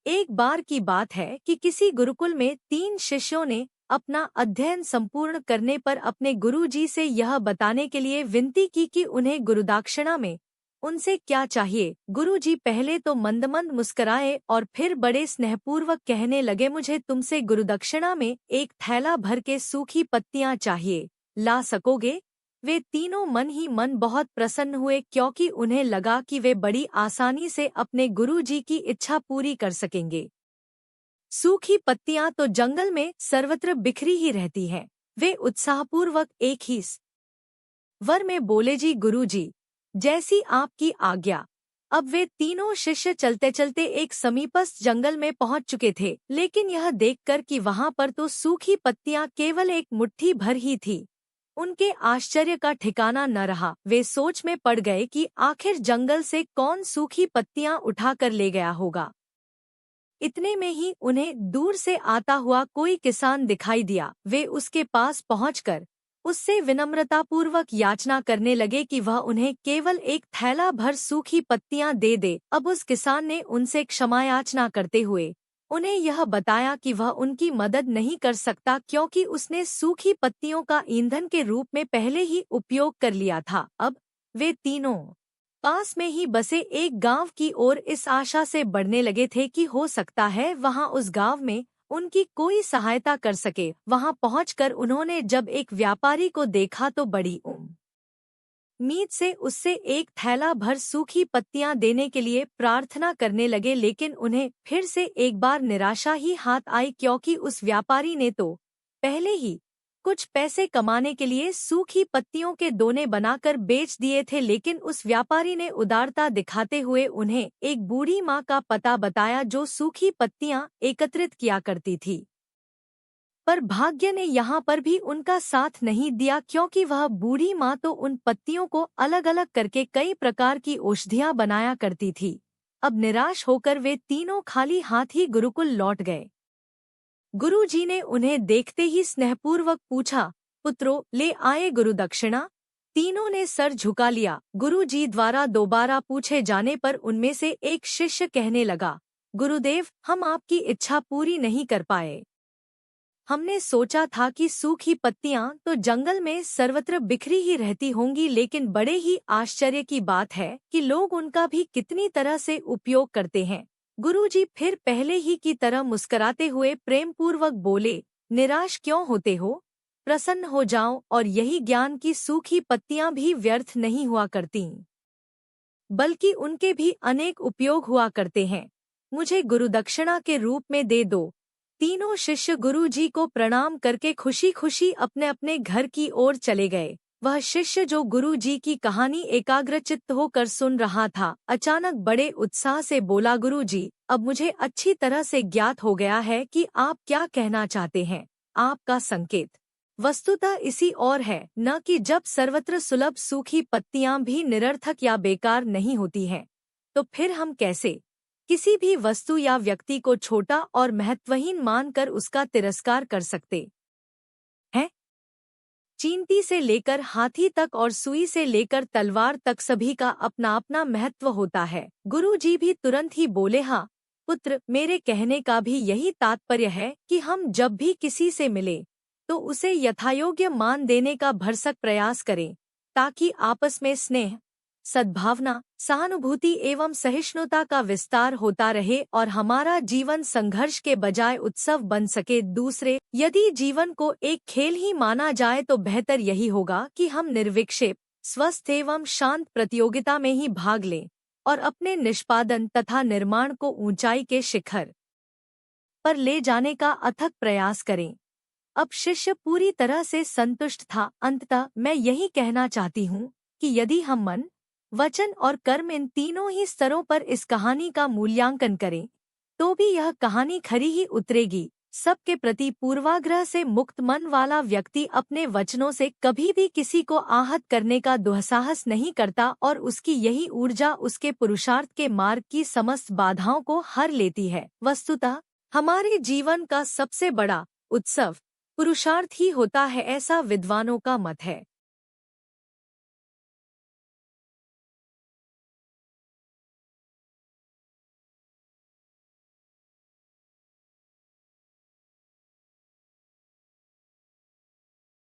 एक बार की बात है कि किसी गुरुकुल में 3 शिष्यों ने अपना अध्ययन संपूर्ण करने पर अपने गुरुजी से यह बताने के लिए विनती की कि उन्हें गुरुदक्षिणा में उनसे क्या चाहिए। गुरुजी पहले तो मंद-मंद मुस्कुराए और फिर बड़े स्नेहपूर्वक कहने लगे, मुझे तुमसे गुरुदक्षिणा में एक थैला भर के सूखी पत्तियां चाहिए, ला सकोगे? वे तीनों मन ही मन बहुत प्रसन्न हुए क्योंकि उन्हें लगा कि वे बड़ी आसानी से अपने गुरुजी की इच्छा पूरी कर सकेंगे। सूखी पत्तियां तो जंगल में सर्वत्र बिखरी ही रहती हैं। वे उत्साहपूर्वक एक ही स्वर में बोले, जी गुरुजी, जैसी आपकी आज्ञा। अब वे तीनों शिष्य चलते चलते एक समीपस्थ जंगल में पहुंच चुके थे, लेकिन यह देखकर कि वहां पर तो सूखी पत्तियां केवल एक मुट्ठी भर ही थी, उनके आश्चर्य का ठिकाना न रहा। वे सोच में पड़ गए कि आखिर जंगल से कौन सूखी पत्तियां उठाकर ले गया होगा। इतने में ही उन्हें दूर से आता हुआ कोई किसान दिखाई दिया। वे उसके पास पहुंचकर उससे विनम्रतापूर्वक याचना करने लगे कि वह उन्हें केवल एक थैला भर सूखी पत्तियां दे दे। अब उस किसान ने उनसे क्षमा याचना करते हुए उन्हें यह बताया कि वह उनकी मदद नहीं कर सकता क्योंकि उसने सूखी पत्तियों का ईंधन के रूप में पहले ही उपयोग कर लिया था। अब वे तीनों पास में ही बसे एक गांव की ओर इस आशा से बढ़ने लगे थे कि हो सकता है वहां उस गांव में उनकी कोई सहायता कर सके। वहां पहुंचकर उन्होंने जब एक व्यापारी को देखा तो बड़ी उम्मीद से उससे एक थैला भर सूखी पत्तियां देने के लिए प्रार्थना करने लगे, लेकिन उन्हें फिर से एक बार निराशा ही हाथ आई क्योंकि उस व्यापारी ने तो पहले ही कुछ पैसे कमाने के लिए सूखी पत्तियों के दोने बनाकर बेच दिए थे। लेकिन उस व्यापारी ने उदारता दिखाते हुए उन्हें एक बूढ़ी माँ का पता बताया जो सूखी पत्तियां एकत्रित किया करती थी। पर भाग्य ने यहाँ पर भी उनका साथ नहीं दिया क्योंकि वह बूढ़ी माँ तो उन पत्तियों को अलग अलग करके कई प्रकार की औषधियाँ बनाया करती थी। अब निराश होकर वे तीनों खाली हाथ ही गुरुकुल लौट गए। गुरुजी ने उन्हें देखते ही स्नेहपूर्वक पूछा, पुत्रों, ले आए गुरुदक्षिणा? तीनों ने सर झुका लिया। गुरुजी द्वारा दोबारा पूछे जाने पर उनमें से एक शिष्य कहने लगा, गुरुदेव, हम आपकी इच्छा पूरी नहीं कर पाए। हमने सोचा था कि सूखी पत्तियां तो जंगल में सर्वत्र बिखरी ही रहती होंगी, लेकिन बड़े ही आश्चर्य की बात है कि लोग उनका भी कितनी तरह से उपयोग करते हैं। गुरुजी फिर पहले ही की तरह मुस्कुराते हुए प्रेमपूर्वक बोले, निराश क्यों होते हो? प्रसन्न हो जाओ, और यही ज्ञान की सूखी पत्तियां भी व्यर्थ नहीं हुआ करती, बल्कि उनके भी अनेक उपयोग हुआ करते हैं। मुझे गुरुदक्षिणा के रूप में दे दो। तीनों शिष्य गुरुजी को प्रणाम करके खुशी खुशी अपने अपने घर की ओर चले गए। वह शिष्य जो गुरुजी की कहानी एकाग्रचित्त होकर सुन रहा था, अचानक बड़े उत्साह से बोला, गुरुजी, अब मुझे अच्छी तरह से ज्ञात हो गया है कि आप क्या कहना चाहते हैं। आपका संकेत वस्तुतः इसी और है, न कि जब सर्वत्र सुलभ सूखी पत्तियां भी निरर्थक या बेकार नहीं होती हैं, तो फिर हम कैसे किसी भी वस्तु या व्यक्ति को छोटा और महत्वहीन मानकर उसका तिरस्कार कर सकते हैं। चींटी से लेकर हाथी तक और सुई से लेकर तलवार तक सभी का अपना अपना महत्व होता है। गुरुजी भी तुरंत ही बोले, हाँ पुत्र, मेरे कहने का भी यही तात्पर्य है कि हम जब भी किसी से मिले तो उसे यथायोग्य मान देने का भरसक प्रयास करें, ताकि आपस में स्नेह, सद्भावना, सहानुभूति एवं सहिष्णुता का विस्तार होता रहे और हमारा जीवन संघर्ष के बजाय उत्सव बन सके। दूसरे, यदि जीवन को एक खेल ही माना जाए तो बेहतर यही होगा कि हम निर्विक्षेप, स्वस्थ एवं शांत प्रतियोगिता में ही भाग लें और अपने निष्पादन तथा निर्माण को ऊंचाई के शिखर पर ले जाने का अथक प्रयास करें। अब शिष्य पूरी तरह से संतुष्ट था। अंततः मैं यही कहना चाहती हूँ कि यदि हम मन, वचन और कर्म इन तीनों ही स्तरों पर इस कहानी का मूल्यांकन करें तो भी यह कहानी खरी ही उतरेगी। सबके प्रति पूर्वाग्रह से मुक्त मन वाला व्यक्ति अपने वचनों से कभी भी किसी को आहत करने का दुस्साहस नहीं करता और उसकी यही ऊर्जा उसके पुरुषार्थ के मार्ग की समस्त बाधाओं को हर लेती है। वस्तुतः हमारे जीवन का सबसे बड़ा उत्सव पुरुषार्थ ही होता है, ऐसा विद्वानों का मत है।